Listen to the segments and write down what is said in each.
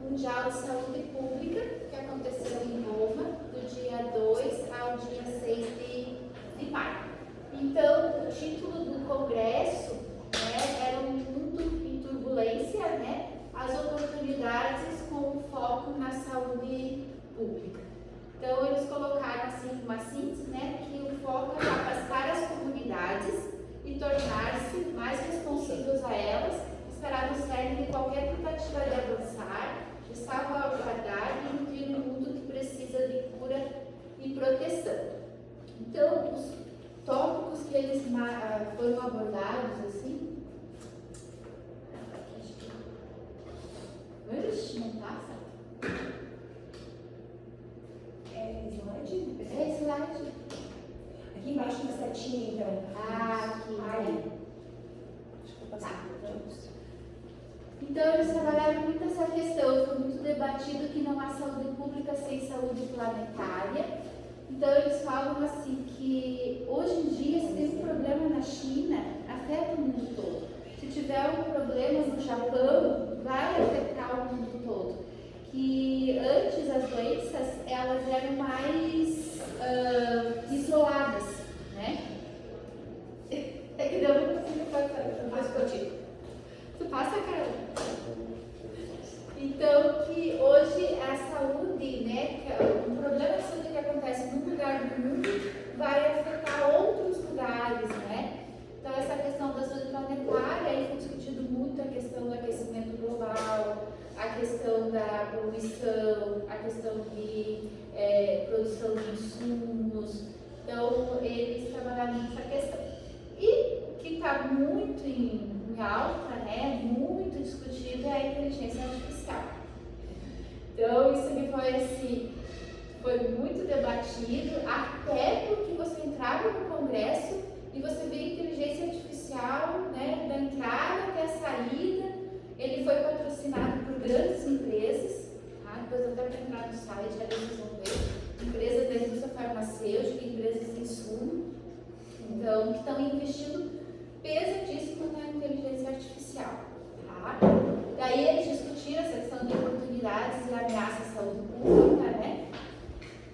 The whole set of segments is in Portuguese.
Mundial de Saúde Pública, que aconteceu em Roma, do dia 2 ao dia 6 de maio. Então, o título do congresso, né, era um mundo em turbulência, né, as oportunidades com foco na saúde pública. Então, eles colocaram assim uma síntese, né, que o foco é capacitar as comunidades e tornar-se mais responsivos a elas, estará no cerne de qualquer tentativa de avançar, de salvaguardar e nutrir um mundo que precisa de cura e proteção. Então, os tópicos que eles foram abordados, assim... Ixi, não passa? É slide? É slide. Aqui embaixo na setinha, então. Aqui. Aí. Acho que eu passei. Então, eles trabalharam muito essa questão, foi muito debatido que não há saúde pública sem saúde planetária. Então, eles falam assim que hoje em dia, se tem um problema na China, afeta o mundo todo. Se tiver um problema no Japão, vai afetar o mundo todo. Que antes as doenças, elas eram mais isoladas, né? É que não consigo passar, mais contigo. Tu passa, Carol? Então, que hoje a saúde, né, um problema de saúde que acontece num lugar do mundo vai afetar outros lugares, né? Então, essa questão da saúde planetária, aí foi discutido muito a questão do aquecimento global, a questão da poluição, a questão de produção de insumos. Então, eles trabalharam nessa questão. E o que está muito em alta, né, muito discutido, é a inteligência artificial. Então, isso me foi muito debatido, até porque você entrava no congresso e você vê a inteligência artificial, né, da entrada até a saída. Ele foi patrocinado por grandes empresas, tá? Depois até para entrar no site, ali vocês vão ver, empresas da indústria farmacêutica, empresas de insumo, então, que estão investindo pesadíssimo na inteligência artificial. Tá? Daí eles discutiram essa questão de oportunidades e ameaças à saúde pública, né?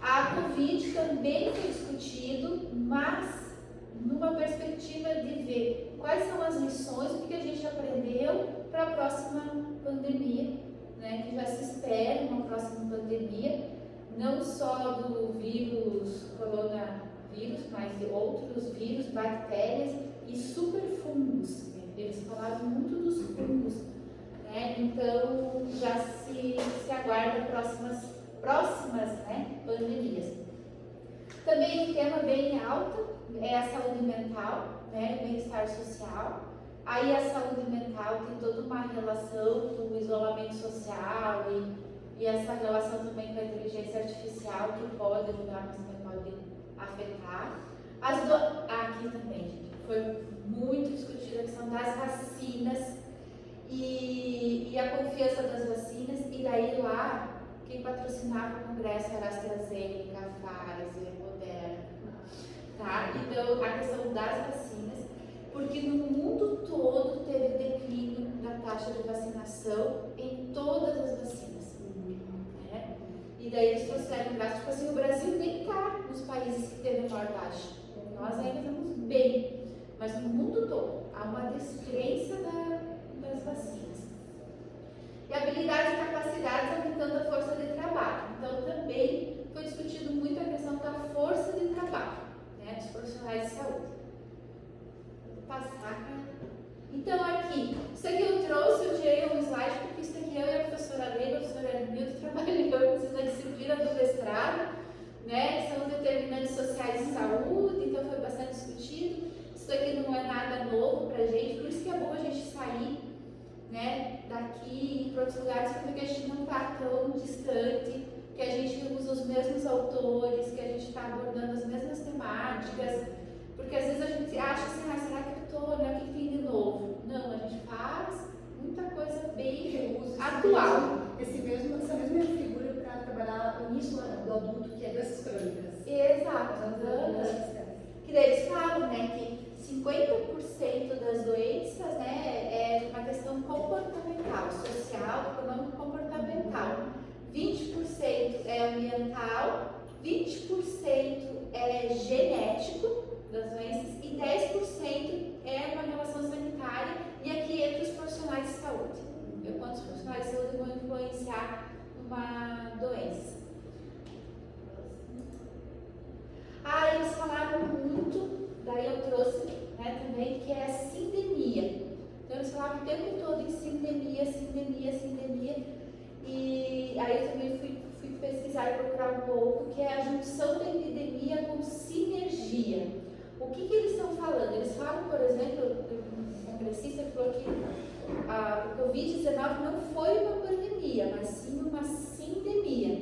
A Covid também foi discutido, mas numa perspectiva de ver quais são as lições, o que a gente aprendeu para a próxima pandemia, né? Que já se espera uma próxima pandemia, não só do vírus, coronavírus, mas de outros vírus, bactérias e superfungos. Eles falaram muito dos fungos, né? Então já se aguarda próximas, né, pandemias. Também um tema bem alto é a saúde mental, né, o bem-estar social. Aí a saúde mental tem toda uma relação com o isolamento social e essa relação também com a inteligência artificial, que pode ajudar, mas também pode afetar. Aqui também, gente, foi muito discutida a questão das vacinas e a confiança das vacinas, e daí lá, quem patrocinava o congresso era a AstraZeneca, Pfizer, Moderna, tá? Então, a questão das vacinas, porque no mundo todo teve declínio da taxa de vacinação em todas as vacinas, né? E daí eles trouxeram gráficos, tipo assim, o Brasil nem está nos países que teve maior taxa, nós ainda estamos bem, mas no mundo todo há uma descrença das vacinas. E habilidades e capacidades aumentando a força de trabalho. Então, também foi discutido muito a questão da força de trabalho, né, dos profissionais de saúde. Vou passar, cara. Então, aqui, isso aqui eu trouxe, eu tirei um slide, porque isso aqui eu e a professora Leila, a professora Nilda, trabalhamos na disciplina do mestrado, né, são os determinantes sociais de saúde, então foi bastante discutido. Isso aqui não é nada novo pra gente, por isso que é bom a gente sair, né, daqui e para outros lugares, porque a gente não está tão distante, que a gente usa os mesmos autores, que a gente está abordando as mesmas temáticas, porque às vezes a gente acha assim, será que eu estou, né, o que tem de novo? Não, a gente faz muita coisa bem atual. Essa mesma figura para trabalhar o início do adulto, que é doenças crônicas. Exato. Que daí eles falam, né, que 50% das doenças, né, é uma questão comportamental, social, econômico, comportamental. é ambiental, 20% é genético das doenças e 10% é uma relação sanitária, e aqui entra os profissionais de saúde. Quantos profissionais de saúde vão influenciar uma doença? Eles falaram muito, daí eu trouxe, né, também, que é a sindemia. Então eles falavam o tempo todo em sindemia, sindemia, sindemia. E aí eu também fui pesquisar e procurar um pouco, que é a junção da epidemia com sinergia. O que eles estão falando? Eles falam, por exemplo, um congressista falou que o Covid-19 não foi uma pandemia, mas sim uma sindemia.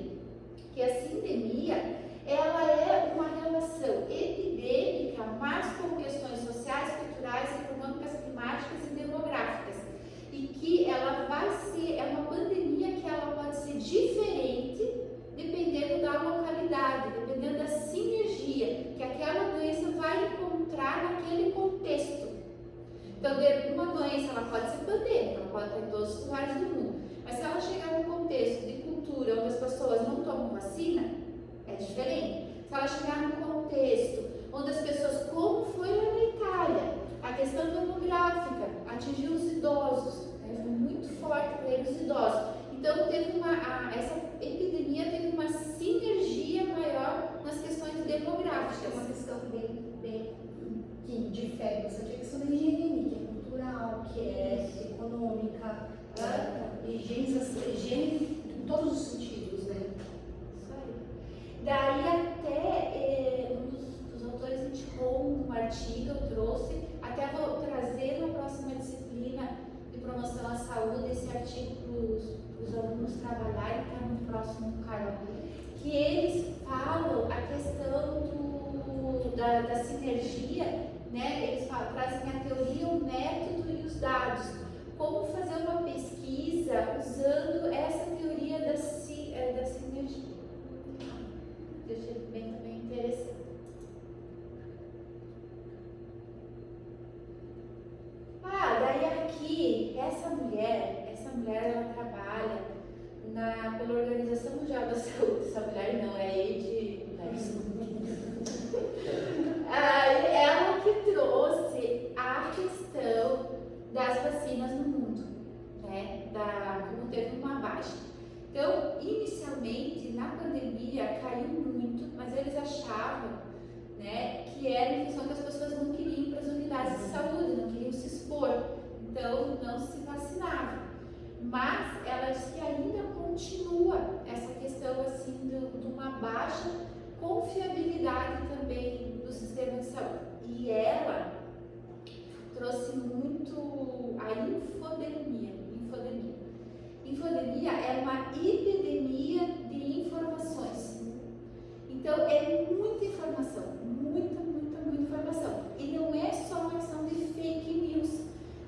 Que a sindemia, ela é uma relação epidêmica, mas com questões sociais, culturais, econômicas, climáticas e demográficas. E que ela vai ser, é uma pandemia que ela pode ser diferente dependendo da localidade, dependendo da sinergia que aquela doença vai encontrar naquele contexto. Então, uma doença ela pode ser pandêmica, ela pode estar em todos os lugares do mundo, mas se ela chegar num contexto de cultura onde as pessoas não tomam vacina, é diferente. Se ela chegar num contexto onde as pessoas, como foi lá na Itália, a questão demográfica atingiu os idosos, né? Foi muito forte para os idosos. Então, essa epidemia teve uma sinergia maior nas questões demográficas. É uma questão bem que difere bastante a questão da higiene, que é cultural, que é econômica, higiene em todos os sentidos, né? Isso aí. Daí até um dos autores indicou um artigo, eu trouxe, até vou trazer na próxima disciplina de promoção à saúde esse artigo para os alunos trabalharem, está no próximo canal, que eles falam a questão da sinergia, né? Eles trazem a teoria, o método e os dados. Como fazer uma pesquisa usando essa teoria da sinergia. Deixa eu ver também interessante. Daí aqui, essa mulher ela trabalha pela Organização Mundial da Saúde. Essa mulher não, é Eide. Ela que trouxe a questão das vacinas no mundo, né? Como teve uma baixa. Então, inicialmente, na pandemia, caiu muito, mas eles achavam, né, que era em função que as pessoas não queriam ir para as unidades de saúde, não queriam se expor, então não se vacinavam. Mas ela disse que ainda continua essa questão assim de uma baixa confiabilidade também do sistema de saúde. E ela trouxe muito a infodemia. Infodemia é uma epidemia de informações. Então é muita informação, muita informação. E não é só uma questão de fake news.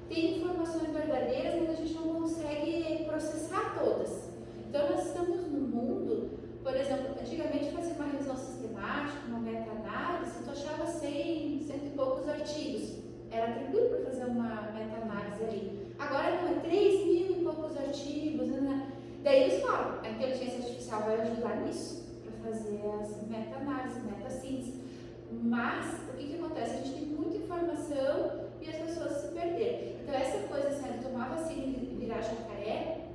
Tem informações verdadeiras, mas a gente não consegue processar todas. Então nós estamos num mundo, por exemplo, antigamente fazia uma revisão sistemática, uma meta-análise, tu achava 100 e poucos artigos. Era tranquilo para fazer uma meta-análise ali. Agora não, é 3.000 e poucos artigos, né? Daí eles falam, a inteligência artificial vai ajudar nisso, para fazer as meta-análises, meta-síntese. Mas, o que acontece? A gente tem muita informação e as pessoas se perderam. Então, essa coisa assim, de tomar vacina e virar jacaré,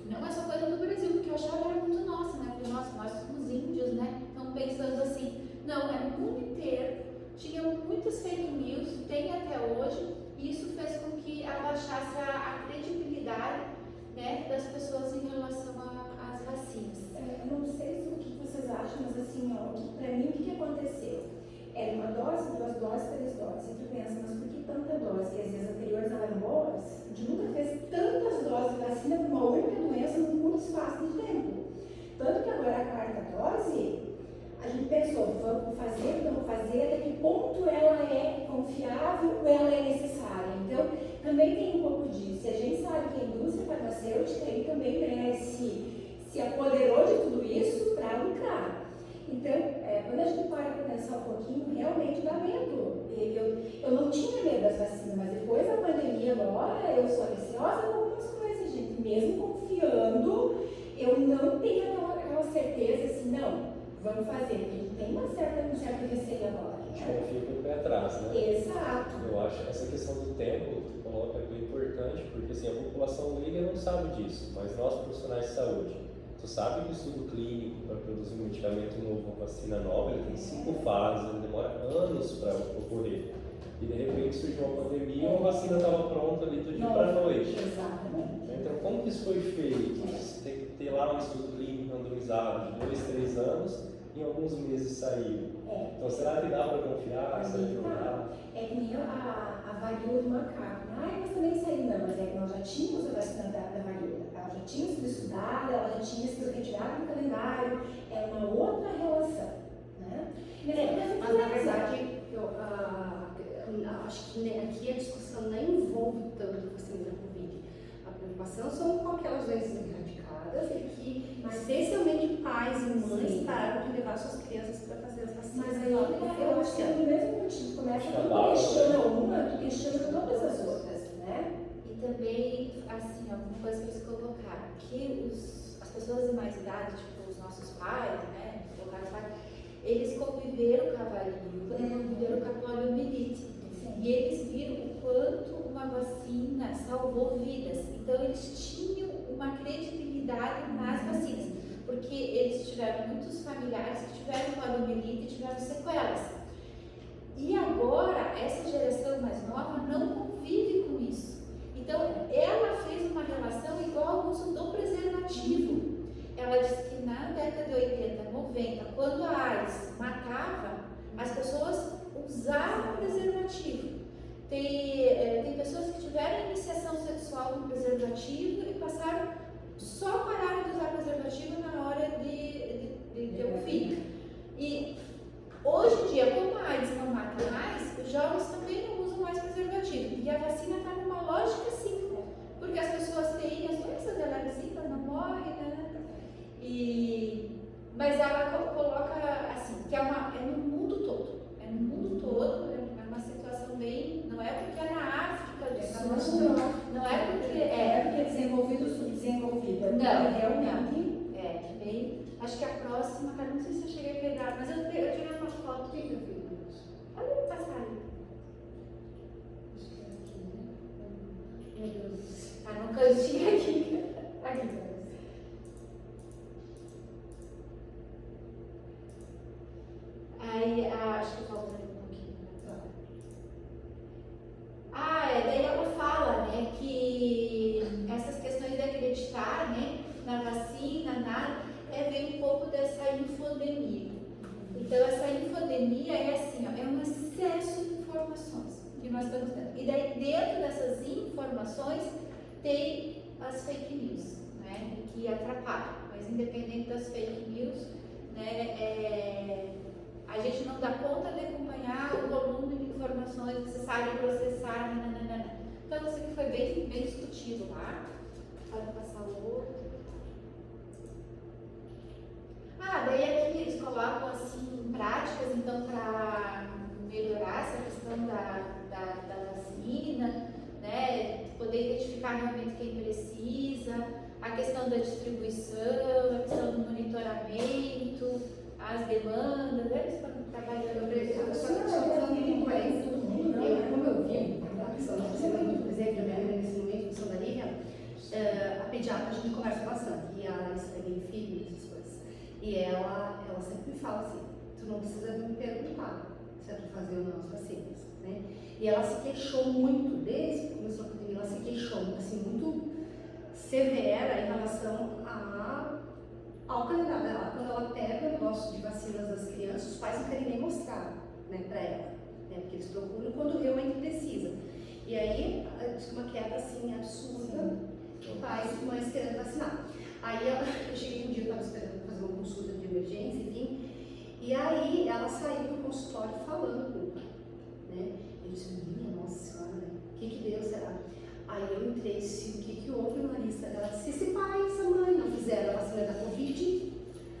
não é só coisa do Brasil, porque eu achava que era muito nossa, né? Porque, nossa, nós somos índios, né? Então, pensando assim, não, é no mundo inteiro, tinha muitas fake news, tem até hoje, e isso fez com que abaixasse a credibilidade, né, das pessoas em relação às vacinas. Eu não sei o que vocês acham, mas assim, para mim, o que aconteceu? Era uma dose, 2 doses, 3 doses. E tu pensa, mas por que tanta dose? E às vezes anteriores eram boas. A gente nunca fez tantas doses de vacina para uma única doença num curto espaço de tempo. Tanto que agora a 4ª dose, a gente pensou, vamos fazer, não fazer, até que ponto ela é confiável ou ela é necessária. Então, também tem um pouco disso. E a gente sabe que a indústria farmacêutica aí também, né, se apoderou de tudo isso para lucrar. Então, quando a gente para pensar um pouquinho, realmente dá medo. Eu não tinha medo das vacinas, mas depois da pandemia agora, eu sou receosa com algumas coisas, gente. Mesmo confiando, eu não tenho aquela certeza, assim, vamos fazer, porque tem um certo receio agora. A gente confia com o pé atrás, né? Exato. Eu acho essa questão do tempo que tu coloca é bem importante, porque assim, a população leiga não sabe disso, mas nós profissionais de saúde, tu sabe que o estudo clínico para produzir um medicamento novo, uma vacina nova, ele tem 5 fases, ele demora anos para ocorrer. E de repente surgiu uma pandemia e uma vacina estava pronta ali do dia para a noite. Exatamente. Então, como que isso foi feito? Você tem que ter lá um estudo clínico randomizado de 2, 3 anos, e em alguns meses saiu. Então, será que dá para confiar? Será que não dá? É que nem a varíola do macaco. Mas também saiu, não, mas é que nós já tínhamos a vacina da varíola. Ela já tinha sido estudada, ela já tinha sido retirada do calendário. É uma outra relação, né? Mas na verdade, eu acho que aqui a discussão nem envolve tanto a vacina da Covid. A preocupação são com aquelas doenças erradicadas e que, especialmente pais e mães, pararam de levar suas crianças para fazer as vacinas. Mas aí eu acho que é do mesmo motivo. Começa que tu questiona uma, tu questiona todas as outras, né? E também, assim, alguma coisa que eles colocaram, que as pessoas de mais idade, tipo os nossos pais, né, eles conviveram com a varíola, conviveram com a poliomielite. E eles viram o quanto uma vacina salvou vidas. Então, eles tinham uma credibilidade nas vacinas, porque eles tiveram muitos familiares que tiveram poliomielite e tiveram sequelas. E agora, essa geração mais nova não convive com isso. Então, ela fez uma relação igual ao uso do preservativo. Ela disse que na década de 80, 90, quando a AIDS matava, as pessoas usavam preservativo. Tem pessoas que tiveram iniciação sexual com preservativo e pararam de usar preservativo na hora de ter um filho. E hoje em dia, como a AIDS não mata mais, os jovens também não usam mais preservativo. E a vacina está numa lógica assim, porque as pessoas têm as doenças levezinhas, não morrem, né? Mas ela coloca assim, que é no mundo todo. É no mundo todo, é uma situação bem. Não é porque é na África do Sul, não é porque é desenvolvido ou subdesenvolvido. Não, realmente. É, bem. Acho que a próxima, cara, não sei se eu cheguei a pegar, mas eu tirei uma foto. que eu fiz? Olha o passarinho. Acho que é aqui, né? Meu Deus. Tá no cantinho aqui. Aqui, Aí, acho que falta um pouquinho. Daí ela fala, né, que essas questões de acreditar, né, na vacina, vem um pouco dessa infodemia. Então, essa infodemia é assim, ó, é um excesso de informações que nós estamos tendo. E daí, dentro dessas informações, tem as fake news, né, que atrapalham. Mas, independente das fake news, né, a gente não dá conta de acompanhar o volume de informações necessário processar, nananana. Então, isso aqui foi bem discutido lá. Pode passar o outro. Daí aqui eles colocam assim práticas, então, para melhorar essa questão da vacina, né? Poder identificar realmente quem precisa, a questão da distribuição, a questão do monitoramento, as demandas, eles estão trabalhando. Como eu vi, a questão da vacina, por exemplo, nesse momento, questão da Lívia, a pediatra a gente conversa bastante, e a Esther Filho, essas coisas. E ela sempre me fala assim, tu não precisa me perguntar se é para fazer ou não as vacinas, né? E ela se queixou muito, desde que começou a pandemia, ela se queixou, assim, muito severa em relação ao calendário dela. Quando ela pega o negócio de vacinas das crianças, os pais não querem nem mostrar, né, para ela, né, porque eles procuram quando realmente precisa. E aí, uma quebra assim absurda, pais e mães querendo vacinar. Aí eu cheguei um dia, eu estava esperando fazer uma consulta de emergência, enfim, e aí ela saiu do consultório falando comigo, né? Eu disse, minha nossa senhora, né? O que deu, será? Aí eu entrei, disse, o que houve na lista dela? Disse, esse pai e essa mãe não fizeram a vacina da Covid.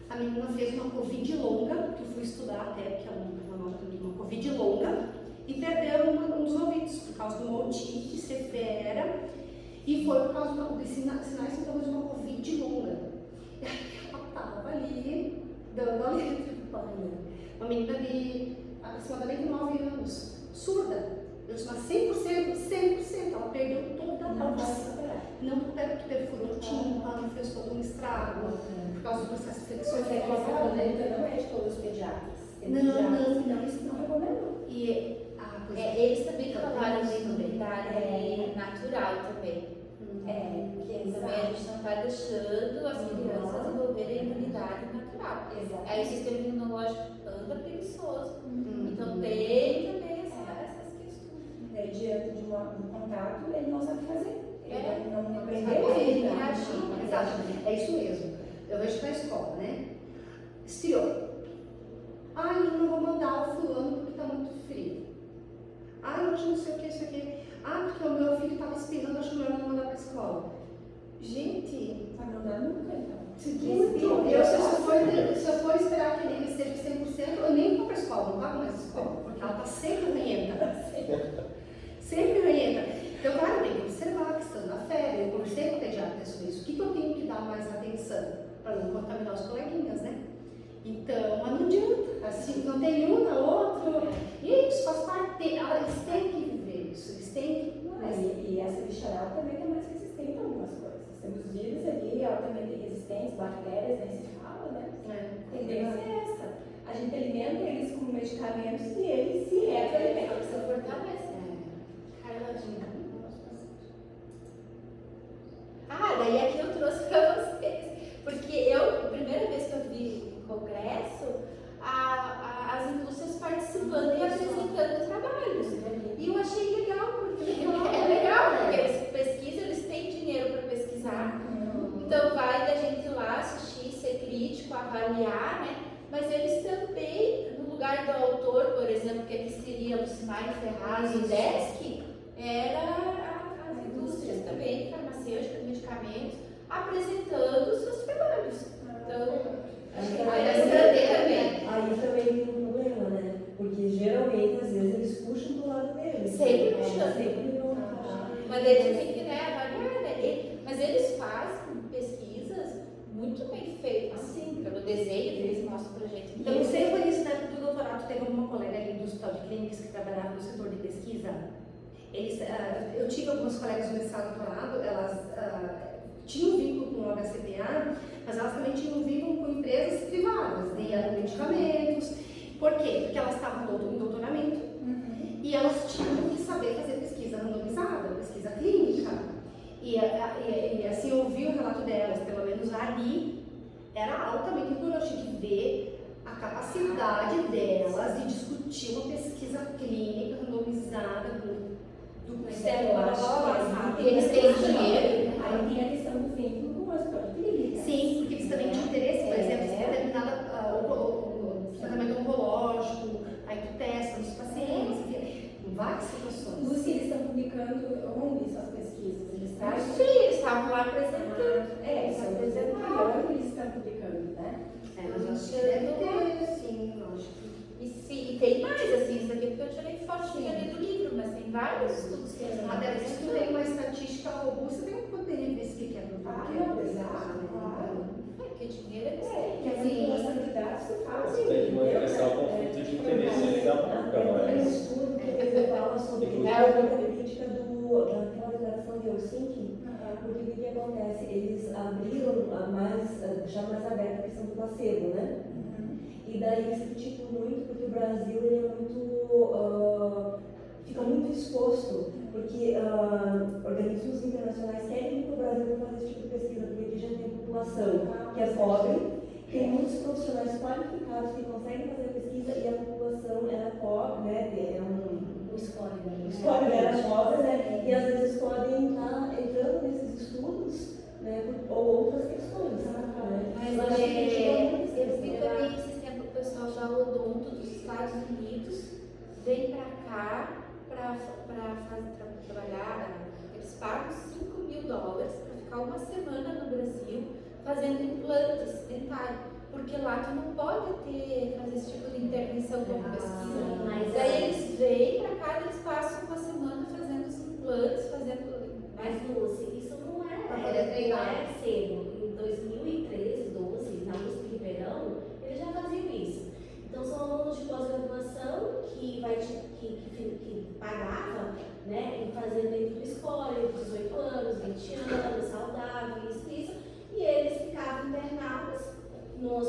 A menina fez uma Covid longa, que eu fui estudar até, que é uma Covid longa, e perdeu um dos ouvidos, por causa de uma otite severa, e foi por causa dos sinais e sintomas de uma Covid longa. E aí ela estava ali, da Lívia, uma menina de aproximadamente 9 anos, surda. Eu disse, mas 100%, ela perdeu toda a audição. Não perfurou o tímpano, fez todo um estrago por causa do processo infeccioso. Mas é que essa conduta não é de todos os pediatras. Tem pediatras que não, isso não recomendou. Eles também falaram de imunidade natural também. Que Também a gente não está deixando as crianças desenvolverem a imunidade natural. Aí o sistema imunológico anda preguiçoso. Então tem também essas questões. Diante de um contato, ele não sabe fazer. Ele não Sabe aprendeu. reagir. Exatamente, é isso mesmo. Eu vejo na escola, né? Esfriou. Ai, eu não vou mandar o fulano porque está muito frio. Ai, hoje não sei o que, isso aqui. Ah, porque o meu filho estava espirrando, acho melhor não mandar para a escola. Gente, Não vai mandar nunca, então. se eu for esperar que ele esteja 100%, eu nem vou para a escola, não pago mais a escola, porque ela está sempre ranhenta. Sempre ranhenta. Então, claro, tem que observar a questão da febre. Eu conversei com o pediatra sobre isso. O que eu tenho que dar mais atenção para não contaminar os coleguinhas, né? Então, mas não adianta. Assim, não tem um na outro. E isso faz parte. Eles têm que viver isso. Eles têm que. E essa bicharada também é mais resistente a algumas coisas. Temos vírus ali, altamente resistentes, bactérias, nem se fala, né? A tendência é essa. A gente alimenta eles com medicamentos e eles se retroalimentam. Precisa fortalecer. Daí aqui eu trouxe para vocês, porque a primeira vez que eu vi no congresso, as indústrias participando e apresentando trabalhos. E eu achei legal, porque eles pesquisam, eles têm dinheiro para pesquisar. Então vai da gente ir lá assistir, ser crítico, avaliar, né? Mas eles também, no lugar do autor, por exemplo, que aqui seria o Simai Ferraz e o Desk, era as indústrias também, farmacêuticas, medicamentos, apresentando os seus trabalhos. Então, acho que vai também. Aí também tem um problema, né? Porque geralmente, às vezes, eles puxam do lado deles. Sempre puxando. Sempre vão puxar. Mas eles têm que avaliar, né? Mas eles fazem pesquisas muito bem feitas, assim, pelo desenho que eles mostram pra gente. Eu não sei, foi isso, né? Do doutorado, teve uma colega ali do Hospital de Clínicas que trabalhava no setor de pesquisa. Eu tive algumas colegas no mestrado e doutorado, elas tinham vínculo com o HCPA, mas elas também tinham vínculo com empresas privadas, de medicamentos. Por quê? Porque elas estavam em doutoramento e elas tinham que saber fazer pesquisa randomizada, pesquisa clínica. E assim, eu ouvi o relato delas, pelo menos ali, era altamente rigoroso, tinha que ver a capacidade delas de discutir uma pesquisa clínica randomizada do Eles têm dinheiro. Aí tem a questão do vínculo com o hospital de clínica. Sim, porque eles também tinham interesse, por exemplo, se determinada tratamento oncológico, aí tu testa nos pacientes, em várias situações. Lúcia, eles estão publicando onde suas pesquisas? Eles trazem? Sim, eles estavam lá apresentando. Eles estão apresentando onde eles estão publicando, né? Mas acho que deve ter, sim, lógico. E tem mais, assim, isso aqui porque eu tirei foto ali do livro, mas tem vários estudos que eles Até se tu tem uma estatística robusta, tem que poder ver se quer Exato, claro. Porque dinheiro é Que a manipulação de dados se faz. Você tem que manifestar o conflito de interesse ali da boca, Tem um mas. estudo que ele fala sobre a política daquela declaração de Helsinki, porque o que acontece? Eles abriram já mais aberta a questão do placebo, né? E daí eles criticam muito porque o Brasil ele é muito, fica muito exposto, porque organismos internacionais querem ir para o Brasil para fazer esse tipo de pesquisa, porque aqui já tem população que é pobre, tem muitos profissionais qualificados que conseguem fazer a pesquisa e a população ela é pobre, né? O score, né? O score dela é pobre, né? E às vezes podem estar entrando nesses estudos, né? Ou outras questões, né? Mas Eu acho que eu vi também esses tempos o pessoal da Odonto dos Estados Unidos vem pra cá pra trabalhar, eles pagam $5.000 para ficar uma semana no Brasil fazendo implantes dentários, porque lá tu não pode fazer esse tipo de intervenção como pesquisa. Mas Daí eles vêm pra cá e eles passam uma semana fazendo os implantes, Mas, Lúcia, isso não Pra poder treinar. é cedo. Em 2013, 12, na USP Ribeirão, eles já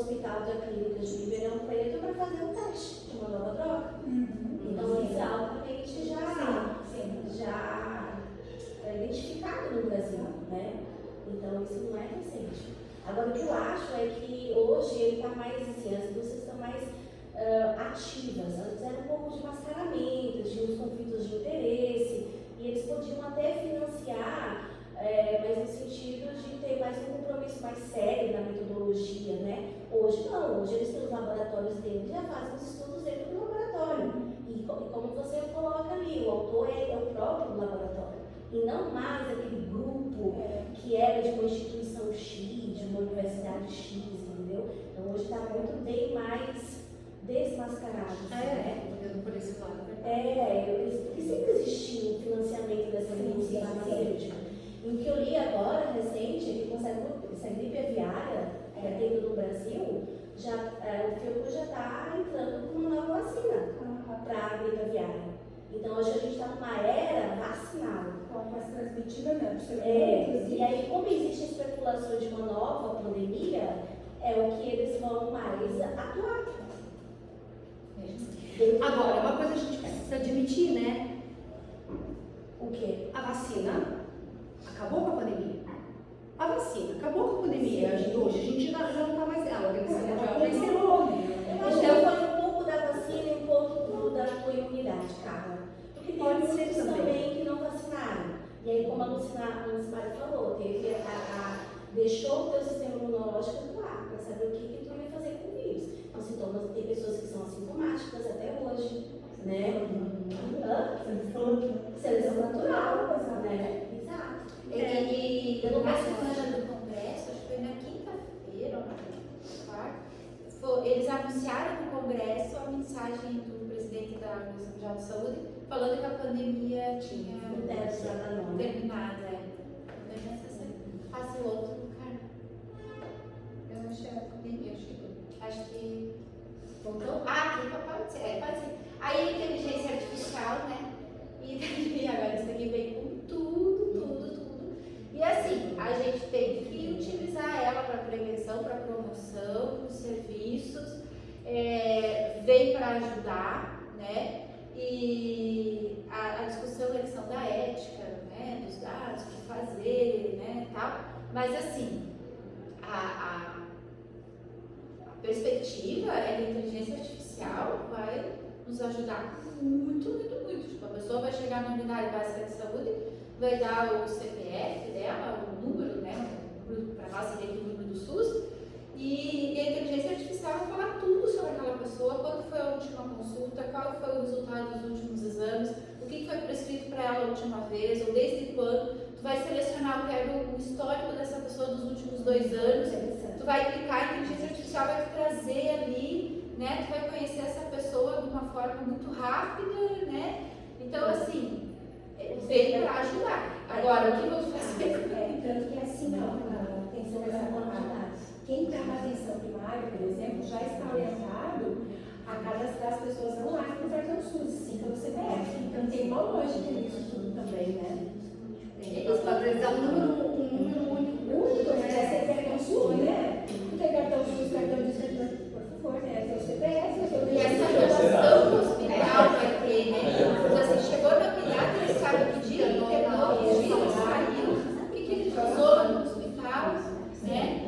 hospital da clínica de Ribeirão Preto para fazer um teste de uma nova droga. Então, isso é altamente já identificado no Brasil, né? Então, isso não é recente. Agora, o que eu acho é que hoje ele está mais, assim, as indústrias estão mais ativas. Antes era um pouco de mascaramento, tinha uns conflitos de interesse, e eles podiam até financiar, mas no sentido de ter mais um compromisso mais sério na metodologia, né? Hoje não, hoje eles têm os laboratórios deles, já fazem os estudos dentro do laboratório. E como você coloca ali, o autor é o próprio laboratório. E não mais aquele grupo que era de uma instituição X, de uma universidade X, entendeu? Então hoje está muito bem mais desmascarado. Por esse lado. Porque sempre existiu um financiamento dessa indústria farmacêutica. E o que eu li agora, recente, é que com essa gripe aviária tendo no Brasil, o Fiocruz já está entrando com uma nova vacina para a gripe aviária. Então hoje a gente está numa era vacinal. Mais transmitida, né? E aí, como existem especulações de uma nova pandemia, é o que eles vão mais atuar. Agora, uma coisa a gente precisa admitir, né? O quê? A vacina acabou com a pandemia. A vacina acabou com a pandemia. Hoje a gente já não está mais nela. A Organização Mundial já encerrou. Eu acho que foi um pouco da vacina e um pouco da tua imunidade, Carla. Porque tem muitos também que não vacinaram. E aí, como a Lucimária falou, deixou o teu sistema imunológico atuar para saber o que tu ia fazer com o vírus. Então, sintomas, tem pessoas que são assintomáticas até hoje, né? Seleção natural, né? Exato. E no mais semana do Congresso, acho que foi na quinta-feira ou na quarta, eles anunciaram no Congresso a mensagem do presidente da Organização Mundial de Saúde falando que a pandemia tinha terminado. Passa o outro, cara. Eu achei a pandemia, acho que voltou. Aqui pode ser, pode ser. Aí a inteligência artificial, né? E agora isso aqui vem com tudo. E assim, a gente tem que utilizar ela para prevenção, para promoção, para os serviços, vem para ajudar, né? E a discussão, a questão da ética, né? Dos dados, o que fazer, né? Tal. Mas assim, a perspectiva é que a inteligência artificial vai nos ajudar muito. Tipo, a pessoa vai chegar na unidade básica de saúde, vai dar o CPF dela, o número, né? Para nós seria aqui o número do SUS, e a inteligência artificial vai falar tudo sobre aquela pessoa, quando foi a última consulta, qual foi o resultado dos últimos exames, o que foi prescrito para ela a última vez, ou desde quando. Tu vai selecionar, eu quero o histórico dessa pessoa dos últimos 2 anos, tu vai clicar, a inteligência artificial vai te trazer ali, né? Tu vai conhecer essa pessoa de uma forma muito rápida, né? Então, assim, veio para ajudar. Agora, o que vamos fazer? Tanto que assim, a atenção quem está na atenção primária, por exemplo, já está orientado a cadastrar as pessoas online no cartão SUS, assim pelo CPF. Então tem uma lógica nisso tudo também, né? Eles padronizar um número único, né? Você tem cartão SUS, né? Tu tem cartão SUS, cartão de cidadão, por favor, né? Tem o CPF, e essa relação que o hospital vai ter, né? Você chegou na unidade, eles sabem que dia ele terminou, que dia ele saiu, o que ele usou no hospital, né?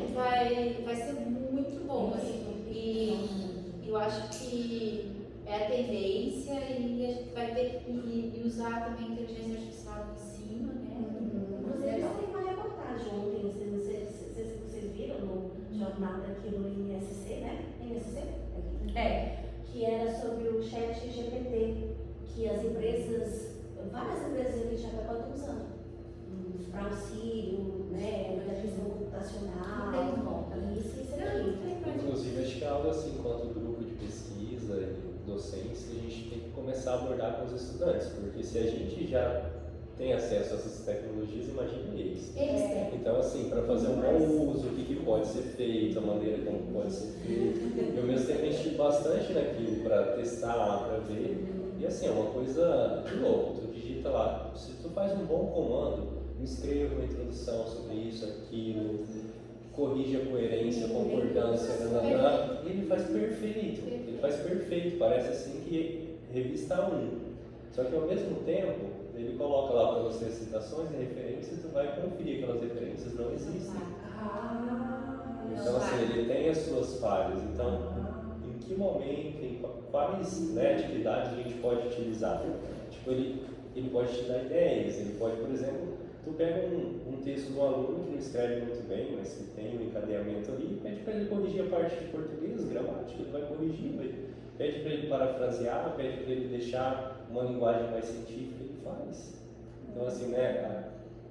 Vai ser muito bom, assim. E eu acho que é a tendência e a gente vai ter que usar também a inteligência artificial no ensino, né? Inclusive, tem uma reportagem ontem, vocês viram no jornal daqui no INSC, né? INSC? Que era sobre o chat GPT, que as empresas, várias empresas aqui já estão usando para auxílio, né? Da questão computacional, isso aqui. Inclusive, acho que é algo assim, enquanto grupo de pesquisa e docência, a gente tem que começar a abordar com os estudantes, porque se a gente já tem acesso a essas tecnologias, imagine eles. Então, assim, para fazer um bom uso, o que pode ser feito, a maneira como pode ser feito. Eu mesmo tenho mexido bastante naquilo para testar lá, para ver. E assim, é uma coisa de louco. Tu digita lá, se tu faz um bom comando, me escreva uma introdução sobre isso, aquilo, corrige a coerência, a concordância, ele faz perfeito. Ele faz perfeito, parece assim que revista 1. Só que ao mesmo tempo, ele coloca lá para você as citações e referências, tu vai conferir aquelas referências não existem. Então assim, ele tem as suas falhas. Então, em que momento, em quais atividades a gente pode utilizar? Tipo, ele pode te dar ideias, ele pode, por exemplo, tu pega um texto de um aluno que não escreve muito bem, mas que tem um encadeamento ali, pede para ele corrigir a parte de português, gramática, ele vai corrigir, pede para ele parafrasear, pede para ele deixar uma linguagem mais científica, ele faz. Então assim,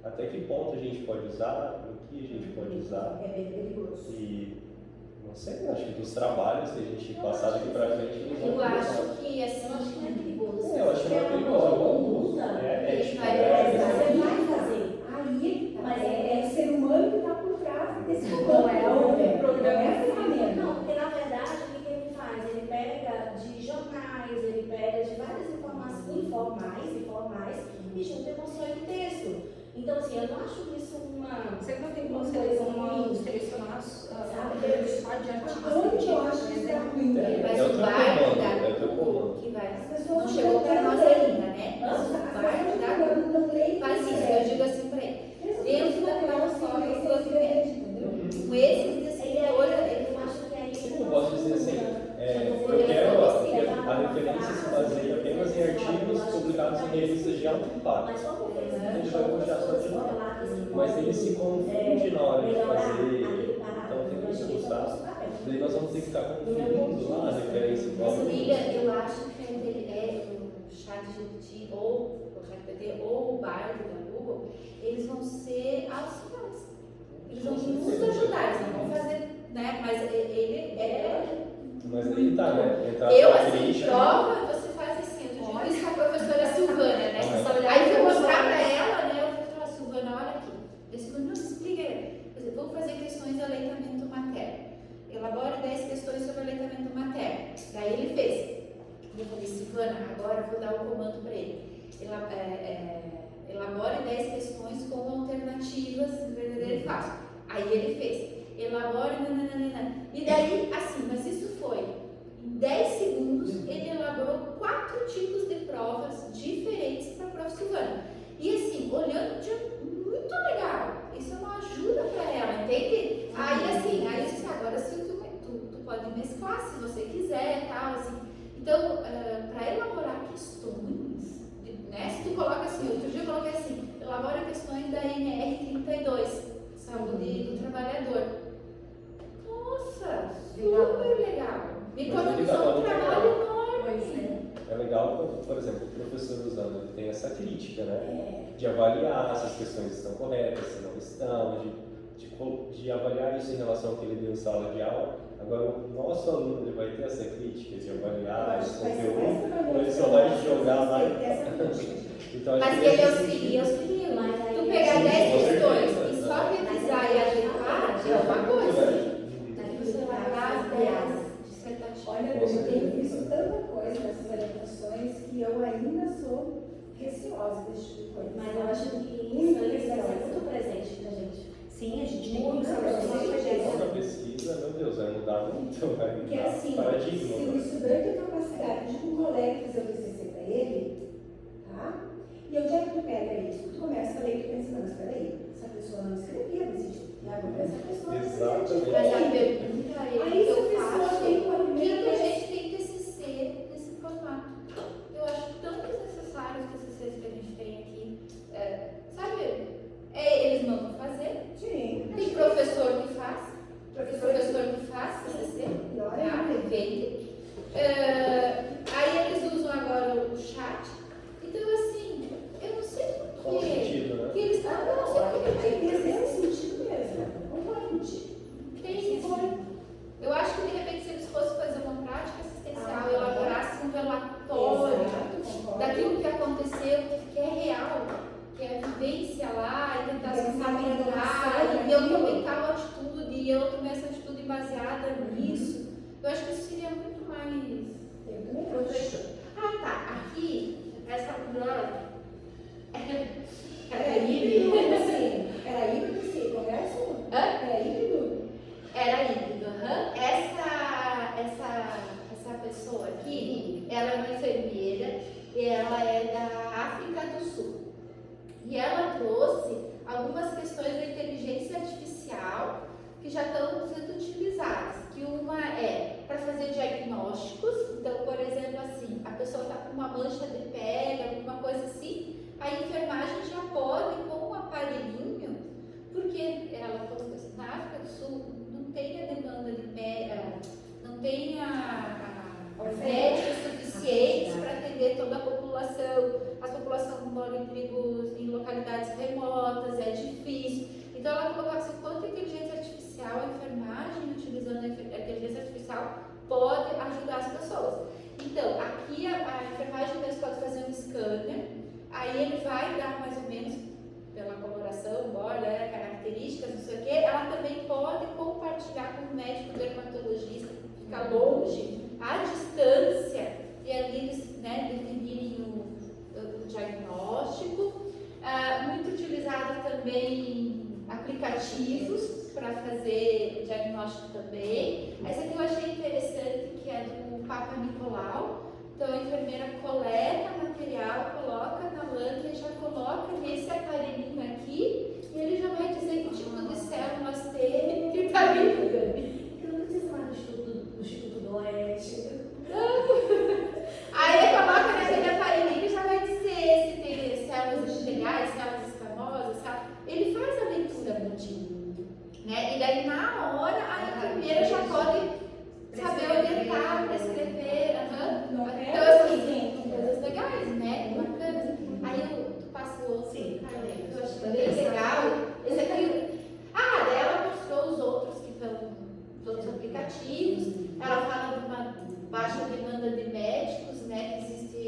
até que ponto a gente pode usar, o que a gente pode usar. É bem perigoso. E não sei, acho que dos trabalhos que a gente passar daqui para frente, eles vão Eu acho que assim, Eu acho que não é perigoso. eu acho que não é perigoso, é bom uso. É ético, Você vai fazer. Aí, Mas é o ser humano que está por trás desse Não comando. é o programa, é a ferramenta. Não, porque na verdade o que ele faz? Ele pega de jornais, ele pega de várias informações informais e junta e constrói um texto. Então, assim, eu não acho isso uma. Você não tem uma como coisa ruim. selecionar Sabe? só de artigos. Onde eu acho que isso é ruim? mas É o o teu vai comando, da é o teu comando. que vai. As Não pessoas chegou para nós ainda, né? As Mas o pessoas vai da não leem. faz isso, eu digo assim para ele. Dentro da plataforma do documento, com esses descriptores, Eu acho que aí. Eu posso dizer assim, eu quero a referência se baseia apenas em artigos publicados em revistas de alto impacto. Mas como fez, Ele vai puxar só de lá. Mas ele se confunde na hora de fazer. Então tem que gostar. Daí nós vamos ter que ficar confundindo lá a referência Mas igual. Lilian, eu acho que ele o ChatGPT ou o ChatGPT ou o Bard da Google, eles vão ser auxiliares. Eles vão nos ajudar, eles não vão fazer, né? Mas ele é. Mas aí tá, né? Entrar Eu, na assim, crítica. prova, você faz assim, eu digo isso com a professora Silvana, né? Ah, Aí eu vou mostrar pra ela, né? Eu falei pra ela, Silvana, olha aqui. Eu disse, não, explica. Por exemplo, vamos fazer questões de aleitamento materno. Elabore 10 questões sobre aleitamento materno. Daí ele fez. E eu falei, Silvana, agora eu vou dar o comando pra ele. Elabore 10 questões com alternativas verdadeiro e falso. Aí ele fez. Elabore, nananana. E daí, assim, mas isso foi. Em 10 segundos, ele elaborou 4 tipos de provas diferentes para a prof. Silvana. E assim, olhando, muito legal. Isso é uma ajuda para ela, entende? Aí assim, aí eu disse, agora sim, tu pode mesclar se você quiser e tal, assim. Então, para elaborar questões, né? Se tu coloca assim, outro dia eu coloquei assim, elabora questões da NR 32, saúde do trabalhador. Nossa, super legal. Me economizou um trabalho enorme. É legal quando, por exemplo, o professor usando, ele tem essa crítica, né? De avaliar se as questões estão corretas, se não estão, de avaliar isso em relação ao que ele deu em sala de aula. Agora, o nosso aluno ele vai ter essa crítica de avaliar esse conteúdo, ou ele só vai jogar lá. Então, acho Mas que ele esse- auxilia. Mas aí Tu pegar Sim, 10 com questões certeza. e só revisar e adequar é uma coisa. Daí Você vai dar as 10 dissertativas. Olha, eu tenho visto tanta coisa nessas orientações que eu ainda sou receosa desse tipo de coisa. Mas eu acho que isso vai ser muito presente pra gente. Sim, a gente tem Muito que Então, na pesquisa, meu Deus, vai mudar muito, vai Porque mudar assim, paradigma. se o estudante tem capacidade de um colega fazer o TCC para ele, tá? E onde é que tu pega isso? Tu começa a ler e tu pensa, não, mas peraí, essa pessoa não escrevia desse jeito. E agora essa pessoa não escrevia Exatamente. Mas a diferente. pergunta Aí que se a eu pessoa faço, tem um por que alimento a gente tem TCC nesse formato? Eu acho tão desnecessário os TCCs que a gente tem aqui. Sabe, eles mandam fazer. Sim. Tem professor que faz. TCC. E olha, Né? Vende. Aí eles usam agora o chat. Então, assim, eu não sei Qual por o quê. sentido, né? Que eles estão. Eu não sei por que Tem eles esse sentido mesmo. Concordo contigo. tem isso. Eu acho que de repente se eles fossem fazer uma prática assistencial e elaborassem um relatório Exato, daquilo que aconteceu, que é real, que é a vivência lá, e tentar se familiarizar, e eu tomei tal atitude, e eu tomei essa atitude baseada nisso. Eu acho que isso seria muito mais. Eu também acho. Ah, tá. Aqui, essa mulher. Era híbrido, assim. Era híbrido, sim. Congresso? Hã? Era híbrido? mancha de pele, alguma coisa assim, a enfermagem já pode, com um aparelhinho, porque ela falou assim, na África do Sul não tem a demanda de não tem médicos suficientes para atender toda a população mora em localidades remotas, é difícil. Então ela colocava assim, quanto a inteligência artificial, a enfermagem utilizando a inteligência artificial pode ajudar as pessoas. Então, aqui a enfermagem mesmo pode fazer um scanner, aí ele vai dar mais ou menos, pela coloração, borda, características, não sei o que, ela também pode compartilhar com o médico dermatologista, ficar longe, à distância, e ali eles definirem o diagnóstico. Muito utilizado também aplicativos para fazer diagnóstico também. Essa aqui eu achei interessante, que é do Papa Nicolau. Então a enfermeira coleta material, coloca na lâmpada e já coloca nesse aparelhinho aqui, e ele já vai dizer que tipo de células tem que está ligando. Eu não precisa mais do Instituto do Oeste. Aí ele coloca naquele aparelhinho e já vai dizer se tem células epiteliais, células escamosas, sabe? Ele faz a leitura contínuo, né? E daí na hora a enfermeira já pode saber orientar, prescrever, Então assim, são coisas legais, né? Bacanas. Aí tu passa o outro, eu achei bem legal. Esse aqui, daí ela mostrou os outros que estão, os outros aplicativos. Ela fala de uma baixa demanda de médicos, né? Que existe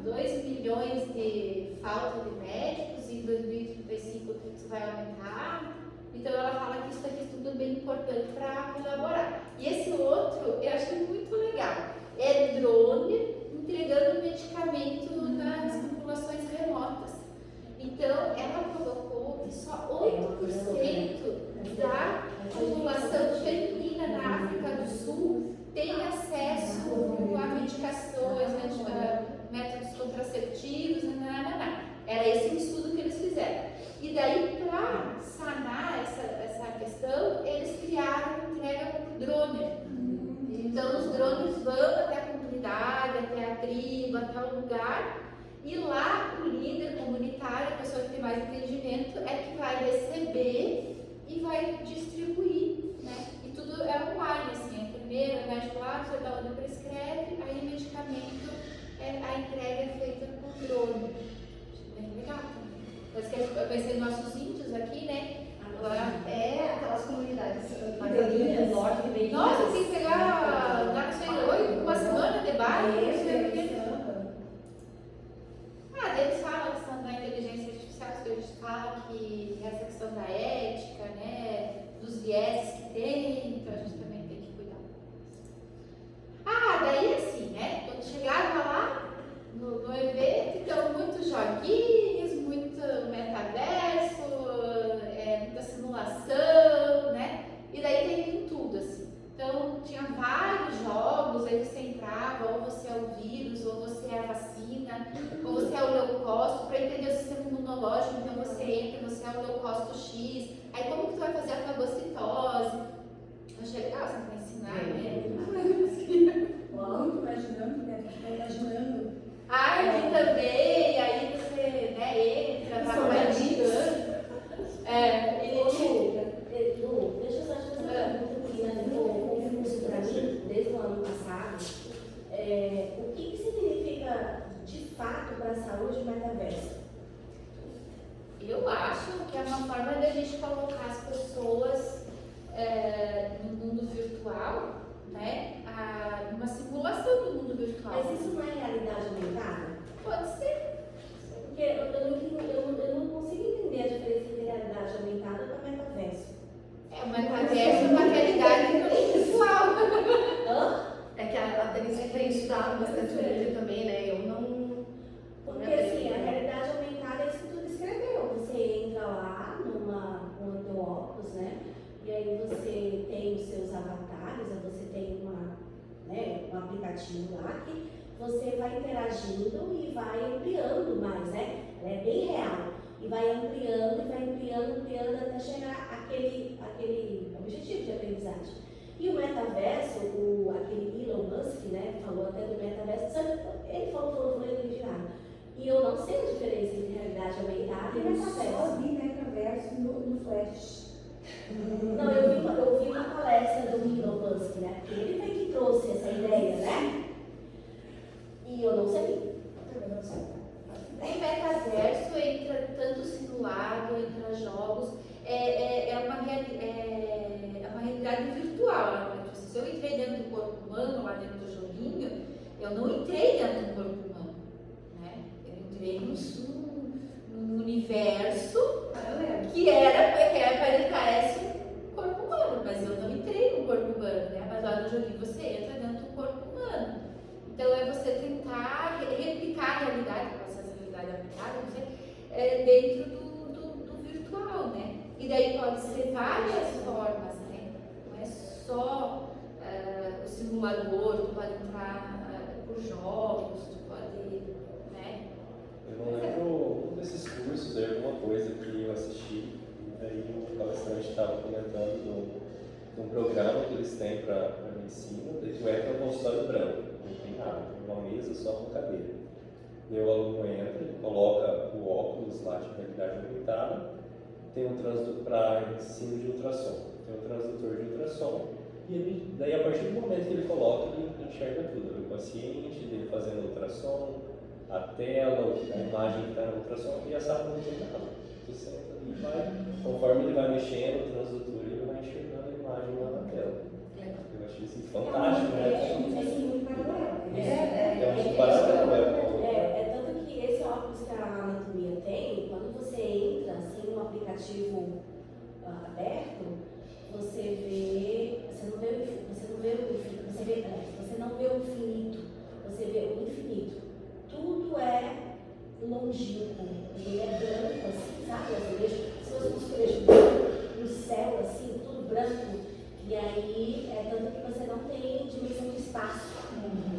2 milhões de falta de médicos e em 2035 isso vai aumentar. Então ela fala que isso aqui é tudo bem importante para colaborar. E esse outro eu achei muito legal. É drone entregando medicamento nas populações remotas. Então ela colocou que só 8% da população feminina na África do Sul tem acesso a medicações, métodos contraceptivos, Era esse o estudo que eles fizeram. E daí, para sanar essa questão, eles criaram entrega por drone. Então, os drones vão até a comunidade, até a tribo, até o lugar, e lá o líder comunitário, a pessoa que tem mais entendimento, é que vai receber e vai distribuir, né? E tudo é online, assim, a enfermeira, o médico lá, você dá onde prescreve, aí o medicamento, a entrega é feita por drone. Bem legal também. Mas que eu pensei nos nossos índios aqui, né? Agora, aquelas comunidades mais ali do norte, ribeirinhas. Nossa, tem que pegar, lá não sei, uma semana de barco, não sei o quê. Eles falam a questão da inteligência artificial, que a gente fala que essa questão da ética, né? Dos vieses que tem, então a gente também tem que cuidar. Daí assim, né? Quando chegava lá no evento, então muitos joguinhos, muito metaverso, muita simulação, né? E daí tem tudo, assim. Então tinha vários jogos, aí você entrava, ou você é o vírus, ou você é a vacina, ou você é o leucócito, para entender o sistema imunológico, então você entra, você é o leucócito X, aí como que tu vai fazer a fagocitose? Eu achei legal, você vai ensinar, né? Muito imaginando, né? Imaginando. Arte também, aí você, entra, vai praticando. Lu, deixa eu só te fazer uma pergunta que ficou confuso para mim desde o ano passado. O que significa de fato para a saúde o metaverso? Eu acho que é uma forma de a gente colocar as pessoas no mundo virtual, né? Uma simulação do mundo virtual. Mas isso não é realidade aumentada? Pode ser. Porque eu não consigo entender a diferença entre realidade aumentada e metaverso. O metaverso é uma realidade virtual. É que a Denise tem estudado bastante vídeo também, né? Eu não. Porque assim, a realidade aumentada é isso que tu descreveu. Você entra lá com o teu óculos, né? E aí você tem os seus avatares, você tem um aplicativo lá que você vai interagindo e vai ampliando mais, né? Ela é bem real. E vai ampliando até chegar àquele objetivo de aprendizagem. E o metaverso, aquele Elon Musk, né, falou até do metaverso, sabe? Ele falou, eu não entendi nada. E eu não sei a diferença entre realidade aumentada e Eu só metaverso. vi metaverso no Flash. Não, eu vi uma palestra do Elon Musk, né? Porque ele foi que trouxe essa ideia, né? E eu não sei. O metaverso entra tanto simulado, entra jogos, é uma realidade virtual. Né? Se eu entrei dentro do corpo humano, lá dentro do joguinho, eu não entrei dentro do corpo humano. Né? Eu entrei num universo que parece um corpo humano, mas eu não entrei no corpo humano. Né? Mas lá no joguinho você entra dentro do corpo humano. Então é você tentar replicar a realidade, dentro do virtual, né? E daí pode ser várias formas, né? Não é só o simulador, tu pode entrar por jogos, tu pode, né? Eu não lembro um desses cursos, alguma coisa que eu assisti, e daí o palestrante estava comentando de um programa que eles têm para medicina, daí tu entra no consultório branco, não tem nada, tem uma mesa só com cadeira. O aluno entra, ele coloca o óculos lá de realidade aumentada, tem um transdutor para ensino de ultrassom, tem um transdutor de ultrassom, e ele, daí a partir do momento que ele coloca, ele enxerga tudo, o paciente, dele fazendo ultrassom, a tela, a imagem que está no ultrassom, e já sabe onde ele está. Tu senta ali e vai, conforme ele vai mexendo o transdutor, ele vai enxergando a imagem lá na tela. Eu achei isso fantástico, né? É um paralelo. É tanto que esse óculos que a anatomia tem, quando você entra assim no aplicativo aberto, você não vê o infinito, você não vê o infinito, você vê o infinito. Tudo é longínquo, ele é branco assim, sabe? Se fosse um azulejo no céu assim, tudo branco, e aí é tanto que você não tem dimensão de espaço.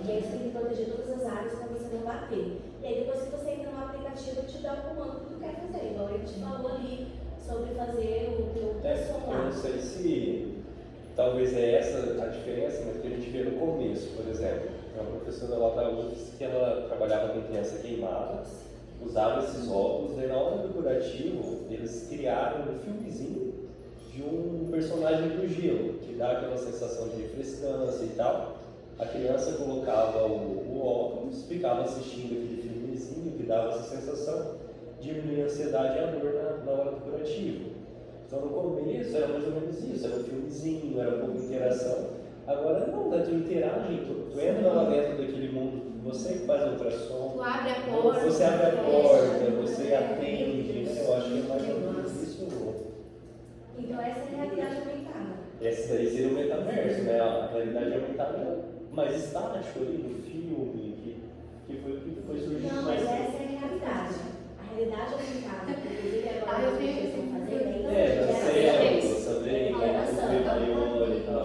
E aí você tem que proteger todas as áreas para você não bater. E aí depois que você entra no aplicativo, ele te dá o comando que tu quer fazer. Igual ele te falou ali sobre fazer o teu som Eu lá. não sei se talvez é essa a diferença, mas que a gente vê no começo, por exemplo. Uma professora lá da UFS que ela trabalhava com criança queimada, usava esses óculos, daí na hora do curativo, eles criaram um filmezinho de um personagem do gelo, que dá aquela sensação de refrescância e tal. A criança colocava o óculos, ficava assistindo aquele filmezinho que dava essa sensação, diminuía a ansiedade e a dor na hora do curativo. Então no começo era mais ou menos isso, era um filmezinho, era um pouco de interação. Agora não, né? Tu interage, tu entra lá dentro daquele mundo, você que faz o ultrassom, Tu abre a porta, você abre a porta, você atende, né? Eu acho que é mais ou menos isso. Então essa é a realidade aumentada. Essa daí seria o metaverso, né? A realidade aumentada mais estático ali no filme, que foi surgindo Não, mais. mas essa é a realidade. A realidade aumentada, inclusive agora eu que vi vocês estão fazendo, Da saber, e tal.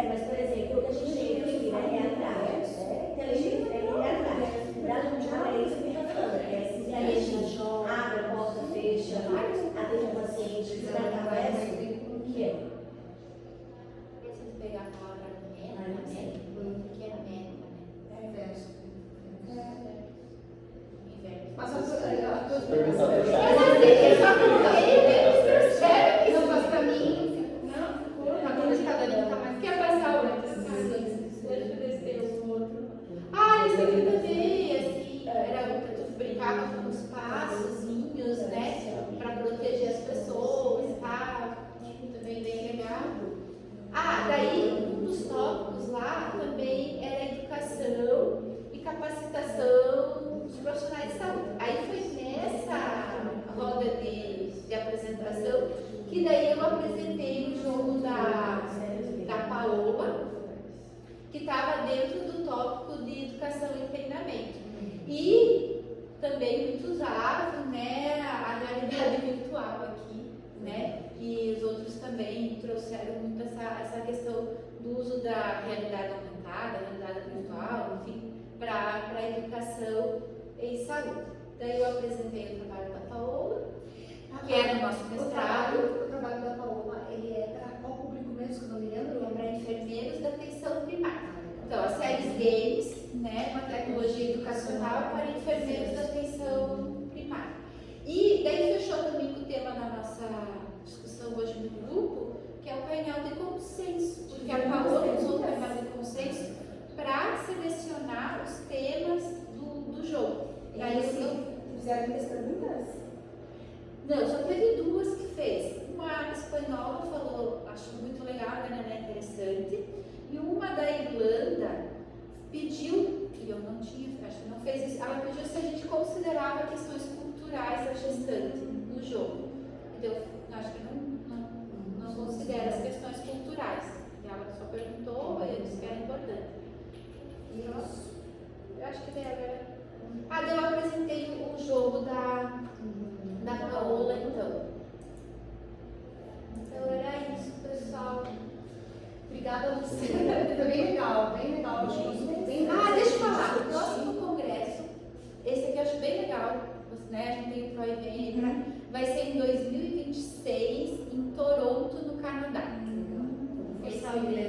mas por exemplo, o que a gente tem aqui é realidade. Inteligência é realidade. Realidade mundial é isso que a gente está falando. É simplesmente abre a porta, fecha, atende o paciente, metaverso, o que é? Preciso pegar a palavra meta, né? Que é meta, né? É inverso. Inverso. Mas a tua Perguntar pro Mas chat. assim, eu só coloquei, percebe que não não faz faz pra pra mim, mim. não, ficou. A dona de cada linha tá mais. Quer passar o outro? Deixa eu descer o outro. Ah, isso aqui também, assim, era tu brincava com os passozinhos, né? Pra proteger as pessoas e tal. Também bem legal. Ah, daí um dos tópicos lá também era educação e capacitação dos profissionais de saúde. Aí foi nessa roda de apresentação que daí eu apresentei o jogo da Paola, que estava dentro do tópico de educação e treinamento. E também muito usado, né, a realidade virtual aqui, né? E os outros também trouxeram muito essa questão do uso da realidade aumentada, realidade virtual, enfim, para a educação e saúde. Daí eu apresentei o trabalho da Paola, que era o nosso mestrado. O trabalho da Paola, ele é para qual público mesmo, que eu não me lembro? Para enfermeiros da atenção primária. Então, as séries games espanhola falou, acho muito legal, né, interessante, e uma da Irlanda pediu, e eu não tinha, acho que não fez isso, ela pediu se a gente considerava questões culturais da gestante no jogo. Então, eu acho que não considera as questões culturais. E ela só perguntou, e eu disse que era importante. E eu acho que daí agora... Ah, daí eu apresentei o jogo da Paola, então. Então era isso, pessoal. Obrigada a você. Foi bem legal, bem legal. Bem Ah, deixa eu falar. O próximo congresso, esse aqui eu acho bem legal, né? A gente tem o Pro e Vem, vai ser em 2026 em Toronto, no Canadá. Esse é o inglês.